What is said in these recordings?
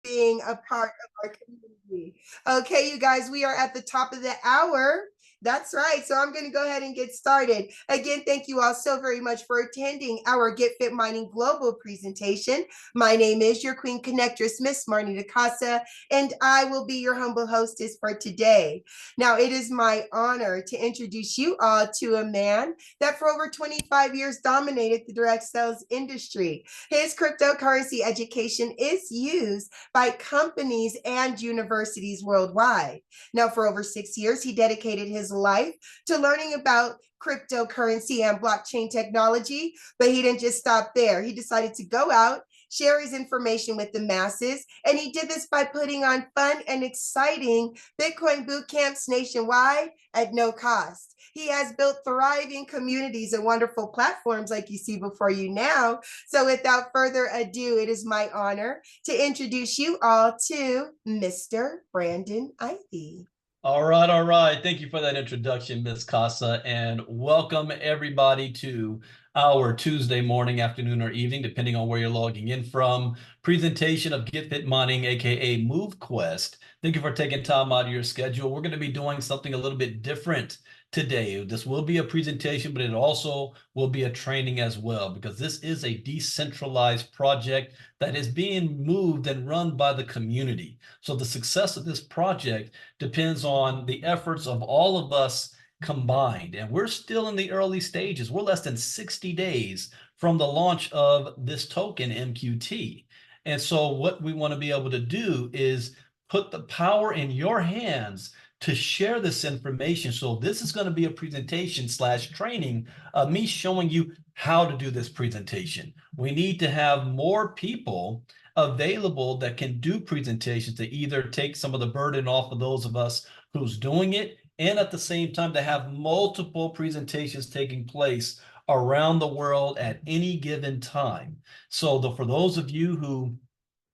being a part of our community. Okay, you guys, we are at the top of the hour. That's right. So I'm going to go ahead and get started. Again, thank you all so very much for attending our Get Fit Mining Global presentation. My name is your Queen Connectress, Miss Marnie DeCasa, and I will be your humble hostess for today. Now, it is my honor to introduce you all to a man that for over 25 years dominated the direct sales industry. His cryptocurrency education is used by companies and universities worldwide. Now, for over 6 years, he dedicated his life to learning about cryptocurrency and blockchain technology, but he didn't just stop there. He decided to go out, share his information with the masses, and he did this by putting on fun and exciting Bitcoin boot camps nationwide at no cost. He has built thriving communities and wonderful platforms like you see before you now. So without further ado, it is my honor to introduce you all to Mr. Brandon Ivey. All right, all right. Thank you for that introduction, Miss Casa, and welcome everybody to our Tuesday morning, afternoon, or evening, depending on where you're logging in from, presentation of Get Fit Mining, aka MoveQuest. Thank you for taking time out of your schedule. We're going to be doing something a little bit different today. This will be a presentation, but it also will be a training as well, because this is a decentralized project that is being moved and run by the community. So the success of this project depends on the efforts of all of us combined. And we're still in the early stages. We're less than 60 days from the launch of this token, MQT. And so what we want to be able to do is put the power in your hands to share this information. So this is going to be a presentation / training of me showing you how to do this presentation. We need to have more people available that can do presentations to either take some of the burden off of those of us who's doing it, and at the same time to have multiple presentations taking place around the world at any given time. So for those of you who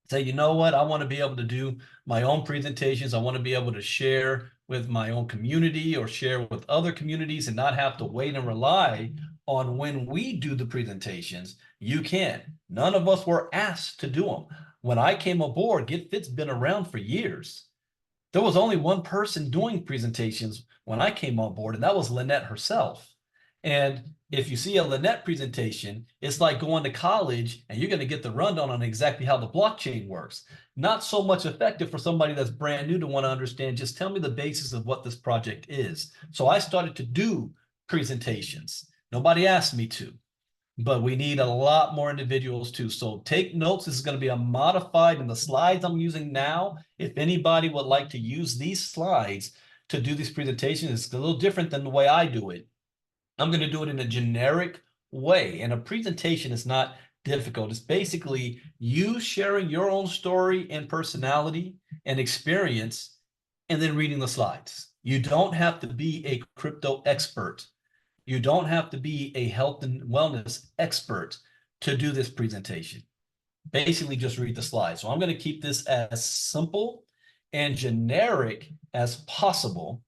say, you know what, I want to be able to do my own presentations, I want to be able to share with my own community or share with other communities and not have to wait and rely on when we do the presentations, you can. None of us were asked to do them. When I came aboard, Get Fit's been around for years. There was only one person doing presentations when I came on board, and that was Lynette herself. And if you see a Lynette presentation, it's like going to college and you're going to get the rundown on exactly how the blockchain works. Not so much effective for somebody that's brand new to want to understand. Just tell me the basis of what this project is. So I started to do presentations. Nobody asked me to, but we need a lot more individuals too. So take notes. This is going to be a modified, and the slides I'm using now, if anybody would like to use these slides to do these presentations, it's a little different than the way I do it. I'm going to do it in a generic way. And a presentation is not difficult. It's basically you sharing your own story and personality and experience, and then reading the slides. You don't have to be a crypto expert. You don't have to be a health and wellness expert to do this presentation. Basically, just read the slides. So I'm going to keep this as simple and generic as possible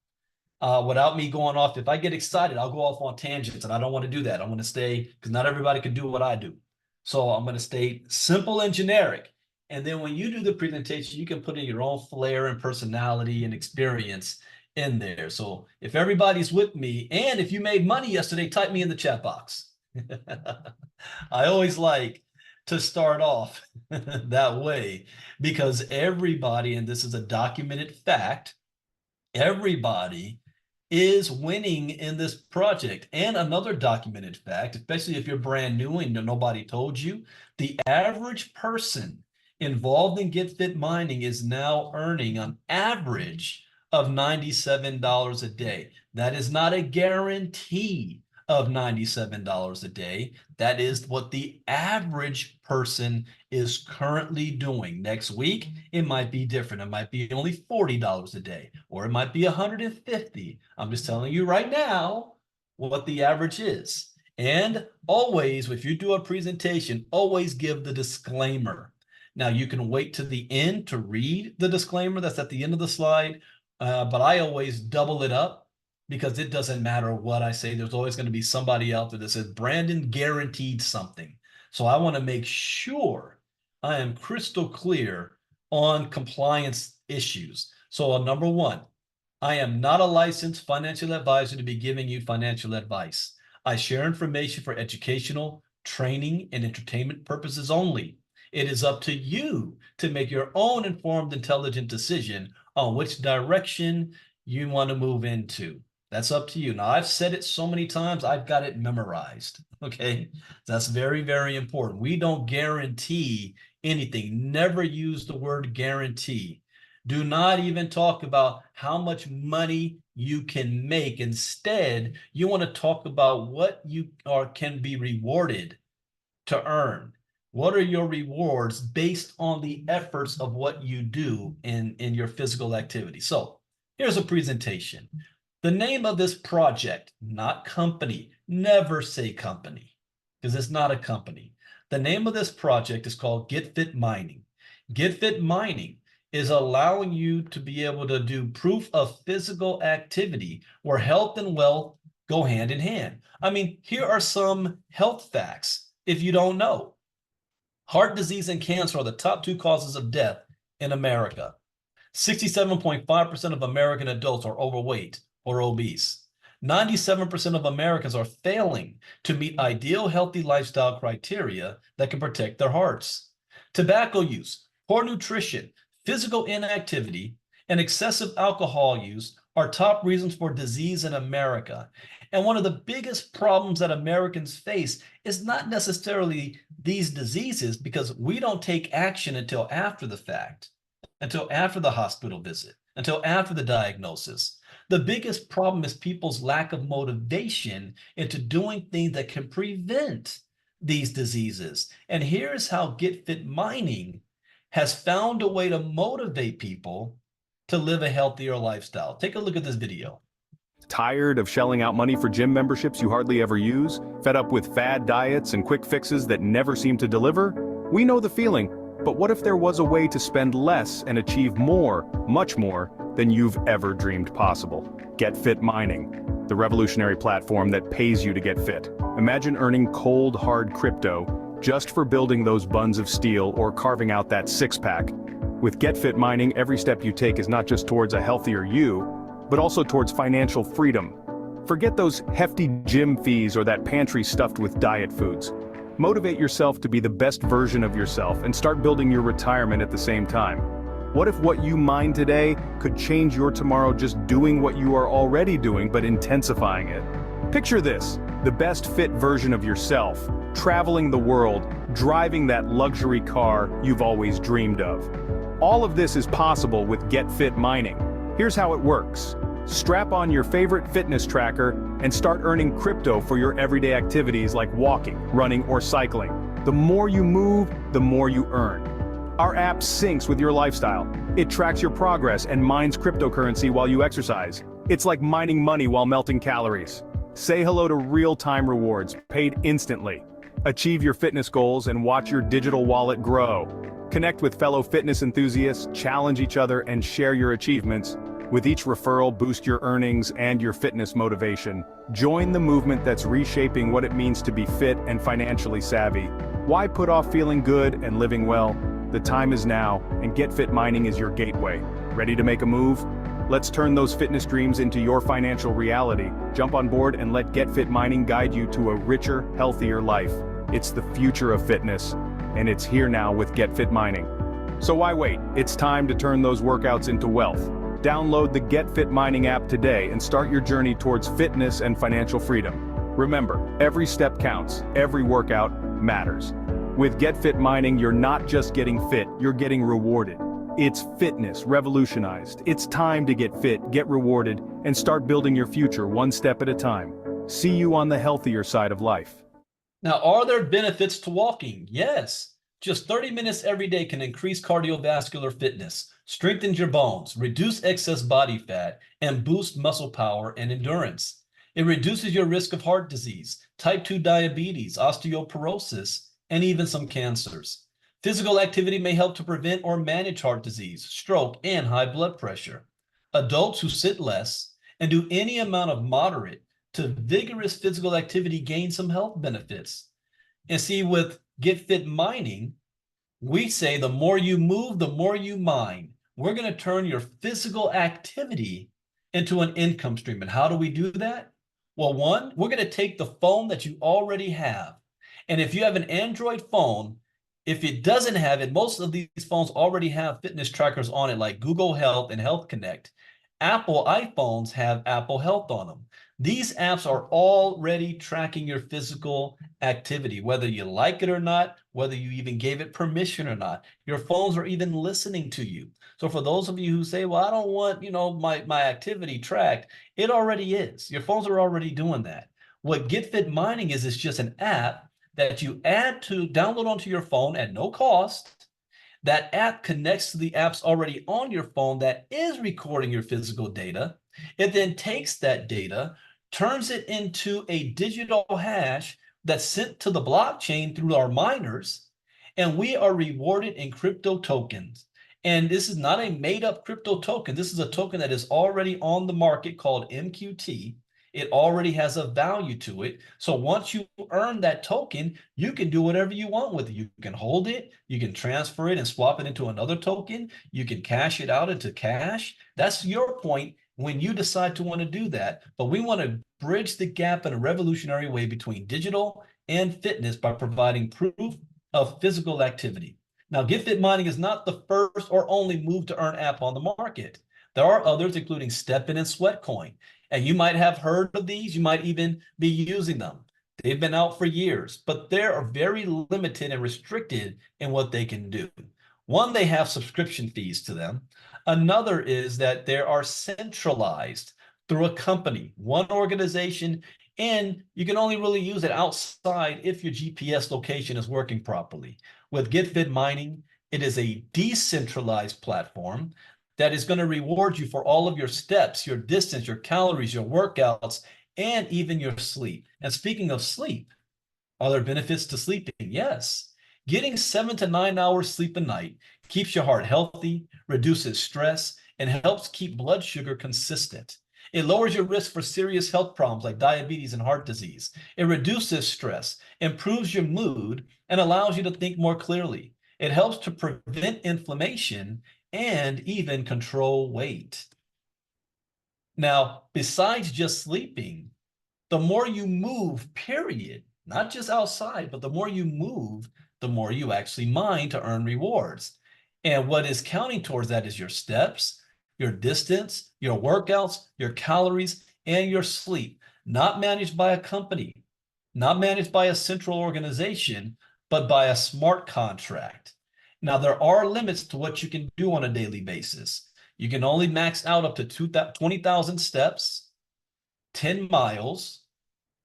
without me going off. If I get excited, I'll go off on tangents, and I don't want to do that. I'm going to stay, because not everybody can do what I do. So I'm going to stay simple and generic. And then when you do the presentation, you can put in your own flair and personality and experience in there. So if everybody's with me, and if you made money yesterday, type me in the chat box. I always like to start off that way, because everybody, and this is a documented fact, everybody is winning in this project. And another documented fact, especially if you're brand new and nobody told you, the average person involved in Get Fit Mining is now earning an average of $97 a day. That is not a guarantee of $97 a day. That is what the average person is currently doing. Next week, it might be different. It might be only $40 a day, or it might be $150. I'm just telling you right now what the average is. And always, if you do a presentation, always give the disclaimer. Now, you can wait to the end to read the disclaimer that's at the end of the slide, but I always double it up, because it doesn't matter what I say. There's always going to be somebody out there that says, Brandon guaranteed something. So I want to make sure I am crystal clear on compliance issues. So number one, I am not a licensed financial advisor to be giving you financial advice. I share information for educational, training, and entertainment purposes only. It is up to you to make your own informed, intelligent decision on which direction you want to move into. That's up to you. Now, I've said it so many times, I've got it memorized. Okay. That's very, very important. We don't guarantee anything. Never use the word guarantee. Do not even talk about how much money you can make. Instead, you want to talk about what you can be rewarded to earn. What are your rewards based on the efforts of what you do in your physical activity? So here's a presentation. The name of this project, not company, never say company, because it's not a company. The name of this project is called Get Fit Mining. Get Fit Mining is allowing you to be able to do proof of physical activity where health and wealth go hand in hand. I mean, here are some health facts if you don't know. Heart disease and cancer are the top two causes of death in America. 67.5% of American adults are overweight or obese. 97% of Americans are failing to meet ideal healthy lifestyle criteria that can protect their hearts. Tobacco use, poor nutrition, physical inactivity, and excessive alcohol use are top reasons for disease in America. And one of the biggest problems that Americans face is not necessarily these diseases, because we don't take action until after the fact, until after the hospital visit, until after the diagnosis. The biggest problem is people's lack of motivation into doing things that can prevent these diseases. And here's how Get Fit Mining has found a way to motivate people to live a healthier lifestyle. Take a look at this video. Tired of shelling out money for gym memberships you hardly ever use? Fed up with fad diets and quick fixes that never seem to deliver? We know the feeling, but what if there was a way to spend less and achieve more, much more, than you've ever dreamed possible? Get Fit Mining, the revolutionary platform that pays you to get fit. Imagine earning cold, hard crypto just for building those buns of steel or carving out that six-pack. With Get Fit Mining, every step you take is not just towards a healthier you, but also towards financial freedom. Forget those hefty gym fees or that pantry stuffed with diet foods. Motivate yourself to be the best version of yourself and start building your retirement at the same time. What if what you mine today could change your tomorrow just doing what you are already doing but intensifying it? Picture this, the best fit version of yourself, traveling the world, driving that luxury car you've always dreamed of. All of this is possible with Get Fit Mining. Here's how it works. Strap on your favorite fitness tracker and start earning crypto for your everyday activities like walking, running, or cycling. The more you move, the more you earn. Our app syncs with your lifestyle. It tracks your progress and mines cryptocurrency while you exercise. It's like mining money while melting calories. Say hello to real-time rewards, paid instantly. Achieve your fitness goals and watch your digital wallet grow. Connect with fellow fitness enthusiasts, challenge each other, and share your achievements. With each referral, boost your earnings and your fitness motivation. Join the movement that's reshaping what it means to be fit and financially savvy. Why put off feeling good and living well? The time is now, and Get Fit Mining is your gateway. Ready to make a move? Let's turn those fitness dreams into your financial reality. Jump on board and let Get Fit Mining guide you to a richer, healthier life. It's the future of fitness, and it's here now with Get Fit Mining. So why wait? It's time to turn those workouts into wealth. Download the Get Fit Mining app today and start your journey towards fitness and financial freedom. Remember, every step counts, every workout matters. With Get Fit Mining, you're not just getting fit, you're getting rewarded. It's fitness revolutionized. It's time to get fit, get rewarded, and start building your future one step at a time. See you on the healthier side of life. Now, are there benefits to walking? Yes. Just 30 minutes every day can increase cardiovascular fitness, strengthen your bones, reduce excess body fat, and boost muscle power and endurance. It reduces your risk of heart disease, type 2 diabetes, osteoporosis, and even some cancers. Physical activity may help to prevent or manage heart disease, stroke, and high blood pressure. Adults who sit less and do any amount of moderate to vigorous physical activity gain some health benefits. And see, with Get Fit Mining, We say the more you move, the more you mine. We're going to turn your physical activity into an income stream. And how do we do that? Well, one, we're going to take the phone that you already have. And if you have an Android phone, if it doesn't have it, most of these phones already have fitness trackers on it, like Google Health and Health Connect. Apple iPhones have Apple Health on them. These apps are already tracking your physical activity, whether you like it or not, whether you even gave it permission or not. Your phones are even listening to you. So for those of you who say, well, I don't want, my activity tracked, it already is. Your phones are already doing that. What GetFit Mining is just an app that you download onto your phone at no cost. That app connects to the apps already on your phone that is recording your physical data. It then takes that data, turns it into a digital hash that's sent to the blockchain through our miners, and we are rewarded in crypto tokens. And this is not a made-up crypto token. This is a token that is already on the market called MQT. It already has a value to it. So once you earn that token, you can do whatever you want with it. You can hold it, you can transfer it and swap it into another token. You can cash it out into cash. That's your point when you decide to want to do that. But we want to bridge the gap in a revolutionary way between digital and fitness by providing proof of physical activity. Now, GetFit Mining is not the first or only move to earn app on the market. There are others, including StepN and Sweatcoin. And you might have heard of these. You might even be using them. They've been out for years, but they are very limited and restricted in what they can do. One, they have subscription fees to them. Another is that they are centralized through a company, one organization, and you can only really use it outside if your GPS location is working properly. With GetFit Mining, it is a decentralized platform that is going to reward you for all of your steps, your distance, your calories, your workouts, and even your sleep. And speaking of sleep, are there benefits to sleeping? Yes. Getting 7 to 9 hours sleep a night keeps your heart healthy, reduces stress, and helps keep blood sugar consistent. It lowers your risk for serious health problems like diabetes and heart disease. It reduces stress, improves your mood, and allows you to think more clearly. It helps to prevent inflammation and even control weight. Now, besides just sleeping, the more you move, period, not just outside, but the more you move, the more you actually mine to earn rewards. And what is counting towards that is your steps, your distance, your workouts, your calories, and your sleep, not managed by a company, not managed by a central organization, but by a smart contract. Now, there are limits to what you can do on a daily basis. You can only max out up to 20,000 steps, 10 miles,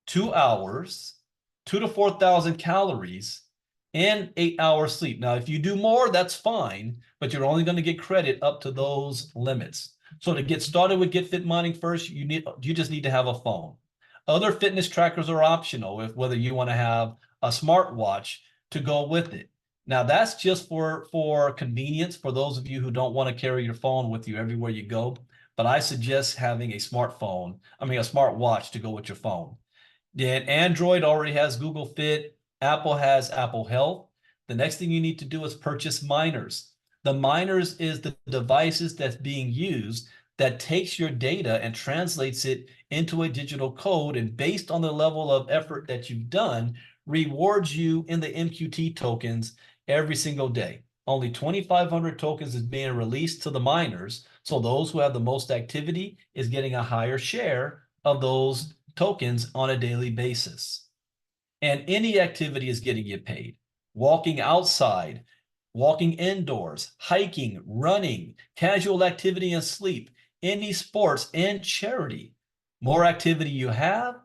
2 hours, 2 to 4,000 calories, and 8 hours sleep. Now, if you do more, that's fine, but you're only going to get credit up to those limits. So to get started with GetFit Mining first, you just need to have a phone. Other fitness trackers are optional, whether you want to have a smartwatch to go with it. Now, that's just for convenience for those of you who don't want to carry your phone with you everywhere you go. But I suggest having a smartwatch to go with your phone. Then Android already has Google Fit. Apple has Apple Health. The next thing you need to do is purchase miners. The miners is the devices that's being used that takes your data and translates it into a digital code, and based on the level of effort that you've done, rewards you in the MQT tokens every single day. Only 2,500 tokens is being released to the miners, so those who have the most activity is getting a higher share of those tokens on a daily basis. And any activity is getting you paid. Walking outside, walking indoors, hiking, running, casual activity and sleep, any sports and charity. More activity you have,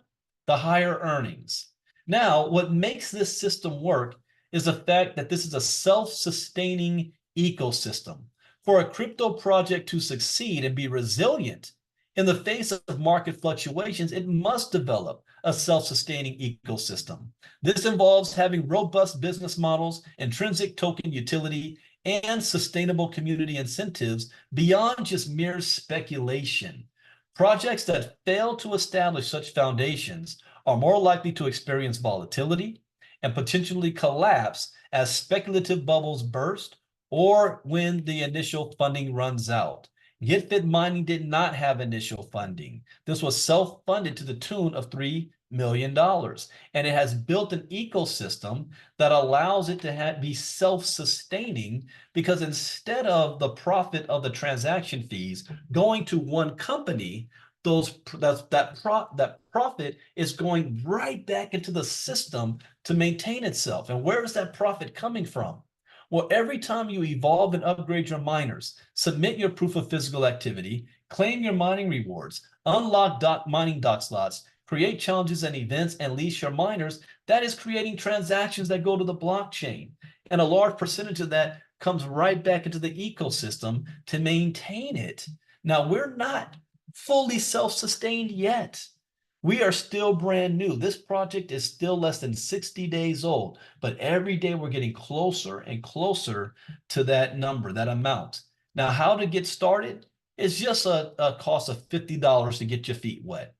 the higher earnings. Now, what makes this system work is the fact that this is a self-sustaining ecosystem. For a crypto project to succeed and be resilient in the face of market fluctuations, it must develop a self-sustaining ecosystem. This involves having robust business models, intrinsic token utility, and sustainable community incentives beyond just mere speculation. Projects that fail to establish such foundations are more likely to experience volatility and potentially collapse as speculative bubbles burst or when the initial funding runs out. Get Fit Mining did not have initial funding. This was self-funded to the tune of $3 million. And it has built an ecosystem that allows it to be self-sustaining, because instead of the profit of the transaction fees going to one company, that profit is going right back into the system to maintain itself. And where is that profit coming from? Well, every time you evolve and upgrade your miners, submit your proof of physical activity, claim your mining rewards, unlock mining dock slots, create challenges and events, and lease your miners, that is creating transactions that go to the blockchain. And a large percentage of that comes right back into the ecosystem to maintain it. Now, we're not fully self-sustained yet. We are still brand new. This project is still less than 60 days old, but every day we're getting closer and closer to that number, that amount. Now, how to get started? It's just a cost of $50 to get your feet wet.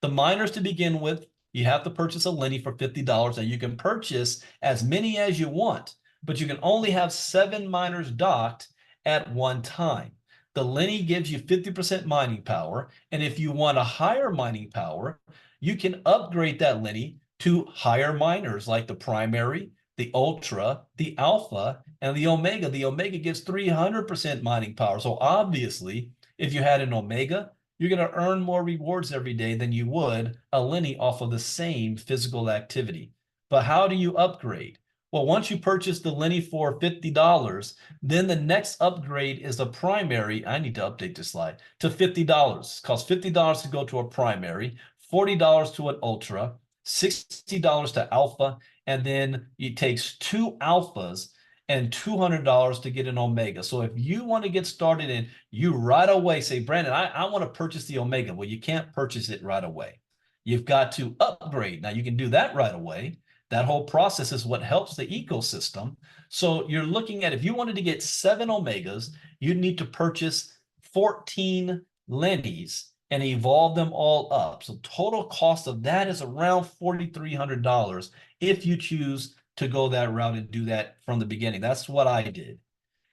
The miners to begin with, you have to purchase a Lenny for $50, and you can purchase as many as you want, but you can only have 7 miners docked at one time. The Lenny gives you 50% mining power, and if you want a higher mining power, you can upgrade that Lenny to higher miners like the primary, the ultra, the alpha, and the omega. The omega gives 300% mining power. So obviously, if you had an omega, you're going to earn more rewards every day than you would a Lenny off of the same physical activity. But how do you upgrade? Well, once you purchase the Lenny for $50, then the next upgrade is a primary. I need to update this slide to $50. It costs $50 to go to a primary, $40 to an ultra, $60 to alpha, and then it takes 2 alphas and $200 to get an omega. So if you want to get started and you right away say, Brandon, I want to purchase the omega. Well, you can't purchase it right away. You've got to upgrade. Now you can do that right away. That whole process is what helps the ecosystem. So you're looking at, if you wanted to get 7 omegas, you'd need to purchase 14 Lennys and evolve them all up. So total cost of that is around $4,300 if you choose to go that route and do that from the beginning. That's what I did.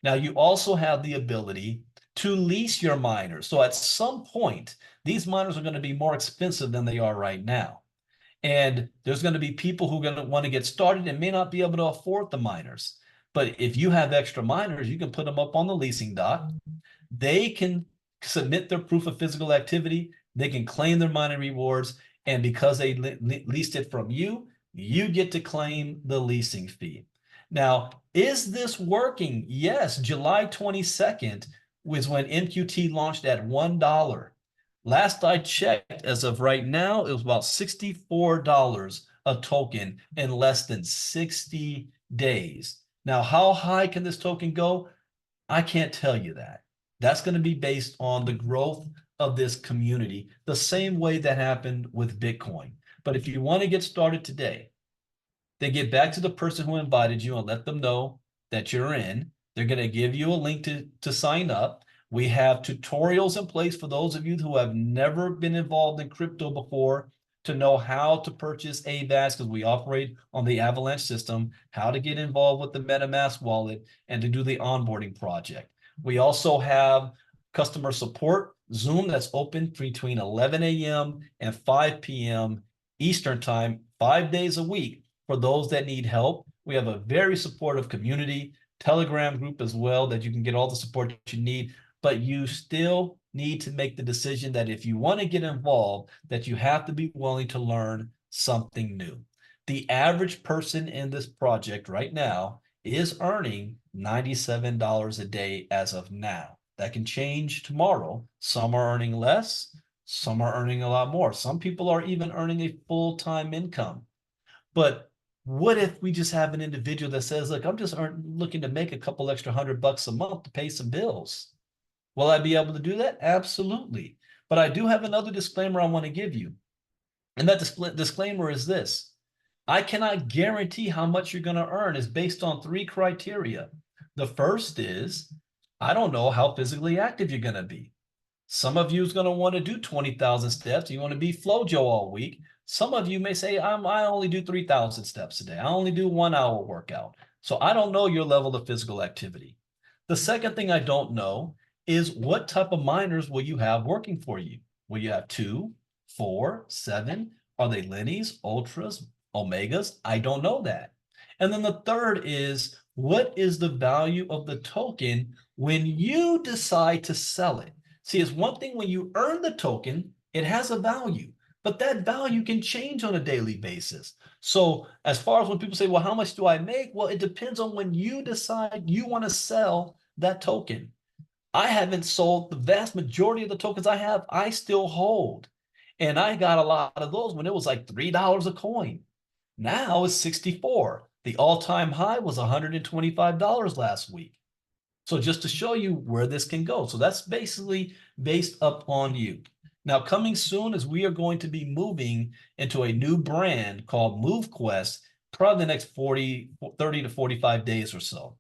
Now you also have the ability to lease your miners. So at some point, these miners are going to be more expensive than they are right now. And there's going to be people who are going to want to get started and may not be able to afford the miners. But if you have extra miners, you can put them up on the leasing dock. They can submit their proof of physical activity. They can claim their mining rewards. And because they leased it from you, you get to claim the leasing fee. Now, is this working? Yes, July 22nd was when MQT launched at $1. Last I checked, as of right now, it was about $64 a token in less than 60 days. Now, how high can this token go? I can't tell you that. That's going to be based on the growth of this community, the same way that happened with Bitcoin. But if you want to get started today, then get back to the person who invited you and let them know that you're in. They're going to give you a link to sign up. We have tutorials in place for those of you who have never been involved in crypto before to know how to purchase AVAX, because we operate on the Avalanche system, how to get involved with the MetaMask wallet, and to do the onboarding project. We also have customer support Zoom that's open between 11 a.m. and 5 p.m. Eastern time, 5 days a week for those that need help. We have a very supportive community, Telegram group as well, that you can get all the support that you need. But you still need to make the decision that if you want to get involved, that you have to be willing to learn something new. The average person in this project right now is earning $97 a day as of now. That can change tomorrow. Some are earning less, some are earning a lot more. Some people are even earning a full-time income. But what if we just have an individual that says, look, I'm just looking to make a couple extra $100 a month to pay some bills? Will I be able to do that? Absolutely. But I do have another disclaimer I want to give you. And that disclaimer is this. I cannot guarantee how much you're going to earn. Is based on 3 criteria. The first is, I don't know how physically active you're going to be. Some of you is going to want to do 20,000 steps. You want to be FloJo all week. Some of you may say, I only do 3,000 steps a day. I only do 1 hour workout. So I don't know your level of physical activity. The second thing I don't know is what type of miners will you have working for you? Will you have 2, 4, 7? Are they linees, ultras, omegas? I don't know that. And then the third is, what is the value of the token when you decide to sell it? See, it's one thing when you earn the token, it has a value, but that value can change on a daily basis. So as far as when people say, well, how much do I make? Well, it depends on when you decide you want to sell that token. I haven't sold the vast majority of the tokens I have, I still hold. And I got a lot of those when it was like $3 a coin. Now it's 64. The all-time high was $125 last week. So just to show you where this can go. So that's basically based up on you. Now, coming soon is we are going to be moving into a new brand called MoveQuest, probably the next 30 to 45 days or so.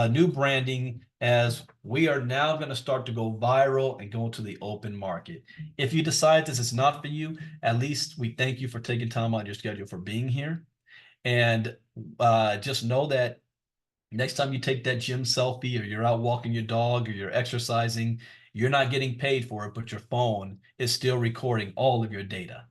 New branding, as we are now going to start to go viral and go to the open market. If you decide this is not for you, at least we thank you for taking time on your schedule for being here. And just know that next time you take that gym selfie, or you're out walking your dog, or you're exercising, you're not getting paid for it, but your phone is still recording all of your data.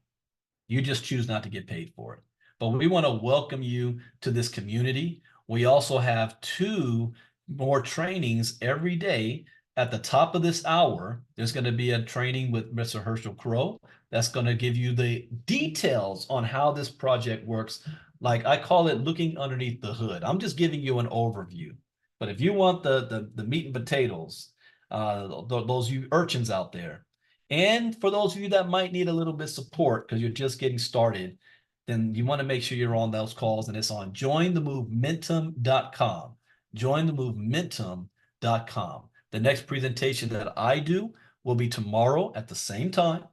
You just choose not to get paid for it. But we want to welcome you to this community. We also have 2 more trainings every day. At the top of this hour, there's going to be a training with Mr. Herschel Crow that's going to give you the details on how this project works. Like I call it looking underneath the hood. I'm just giving you an overview. But if you want the meat and potatoes, those you urchins out there, and for those of you that might need a little bit of support because you're just getting started, then you want to make sure you're on those calls, and it's on jointhemovementum.com. Jointhemovementum.com. The next presentation that I do will be tomorrow at the same time,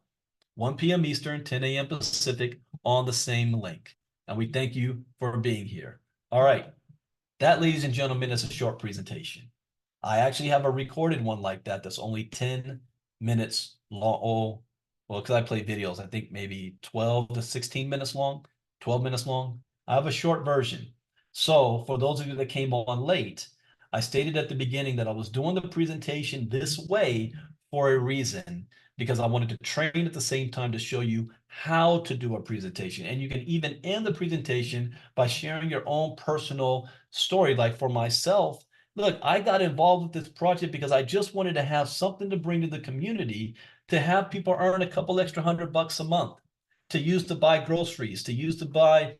1 p.m. Eastern, 10 a.m. Pacific, on the same link. And we thank you for being here. All right. That, ladies and gentlemen, is a short presentation. I actually have a recorded one like that that's only 10 minutes long. Oh, well, because I play videos, I think maybe 12 to 16 minutes long, 12 minutes long. I have a short version. So for those of you that came on late, I stated at the beginning that I was doing the presentation this way for a reason, because I wanted to train at the same time to show you how to do a presentation. And you can even end the presentation by sharing your own personal story. Like for myself, look, I got involved with this project because I just wanted to have something to bring to the community, to have people earn a couple extra $100 a month, to use to buy groceries, to use to buy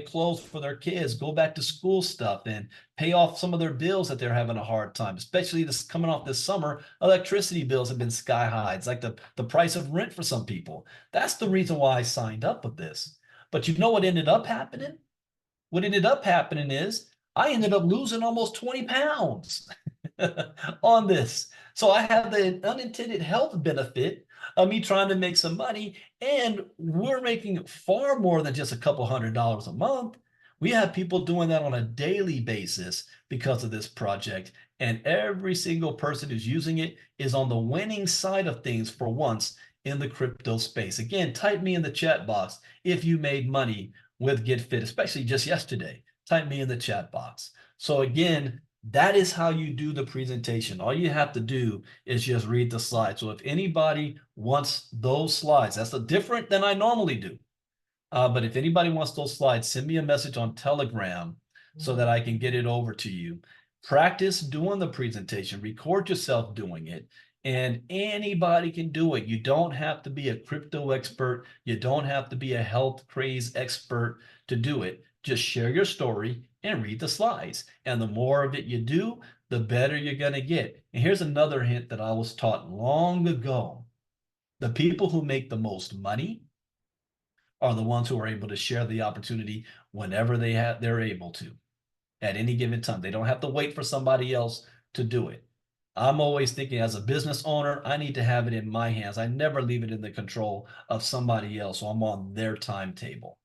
clothes for their kids, go back to school stuff, and pay off some of their bills that they're having a hard time. Especially this coming off this summer, electricity bills have been sky high. It's like the price of rent for some people. That's the reason why I signed up with this. But you know what ended up happening? What ended up happening is I ended up losing almost 20 pounds on this. So I have the unintended health benefit of me trying to make some money, and we're making far more than just a couple $100 a month. We have people doing that on a daily basis because of this project, and every single person who's using it is on the winning side of things for once in the crypto space. Again, type me in the chat box if you made money with Get Fit, especially just yesterday. Type me in the chat box. So again, that is how you do the presentation. All you have to do is just read the slides. So if anybody wants those slides, that's different than I normally do. But if anybody wants those slides, send me a message on Telegram so that I can get it over to you. Practice doing the presentation, record yourself doing it, and anybody can do it. You don't have to be a crypto expert. You don't have to be a health craze expert to do it. Just share your story and read the slides. And the more of it you do, the better you're going to get. And here's another hint that I was taught long ago. The people who make the most money are the ones who are able to share the opportunity whenever they're able to at any given time. They don't have to wait for somebody else to do it. I'm always thinking, as a business owner, I need to have it in my hands. I never leave it in the control of somebody else, so I'm on their timetable.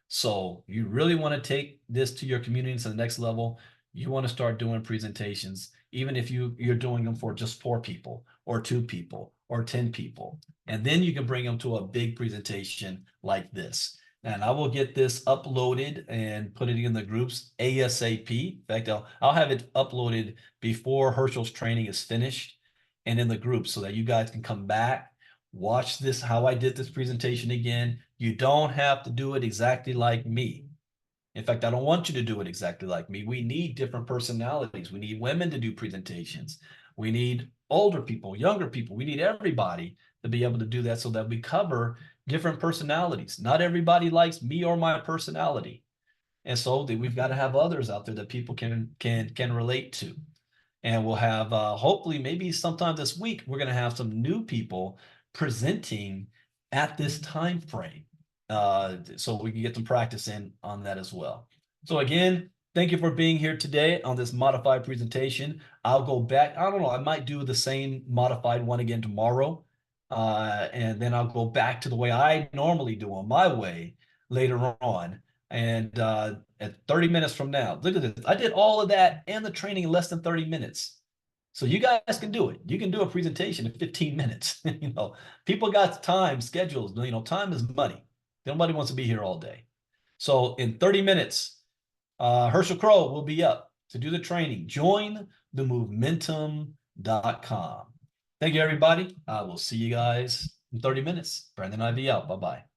So you really want to take this to your community to the next level. You want to start doing presentations, even if you're doing them for just 4 people or 2 people or 10 people. And then you can bring them to a big presentation like this. And I will get this uploaded and put it in the groups ASAP. In fact, I'll have it uploaded before Herschel's training is finished and in the group so that you guys can come back, watch this, how I did this presentation again. You don't have to do it exactly like me. In fact, I don't want you to do it exactly like me. We need different personalities. We need women to do presentations. We need older people, younger people. We need everybody to be able to do that so that we cover different personalities. Not everybody likes me or my personality. And so we've got to have others out there that people can relate to. And we'll have hopefully maybe sometime this week, we're going to have some new people presenting at this time frame. So we can get some practice in on that as well. So again, thank you for being here today on this modified presentation. I'll go back. I don't know. I might do the same modified one again tomorrow. And then I'll go back to the way I normally do on my way later on. And at 30 minutes from now, look at this. I did all of that and the training in less than 30 minutes. So you guys can do it. You can do a presentation in 15 minutes. You know, people got time, schedules. You know, time is money. Nobody wants to be here all day. So in 30 minutes, Herschel Crow will be up to do the training. Join the Momentum.com. Thank you, everybody. I will see you guys in 30 minutes. Brandon Ivey out. Bye-bye.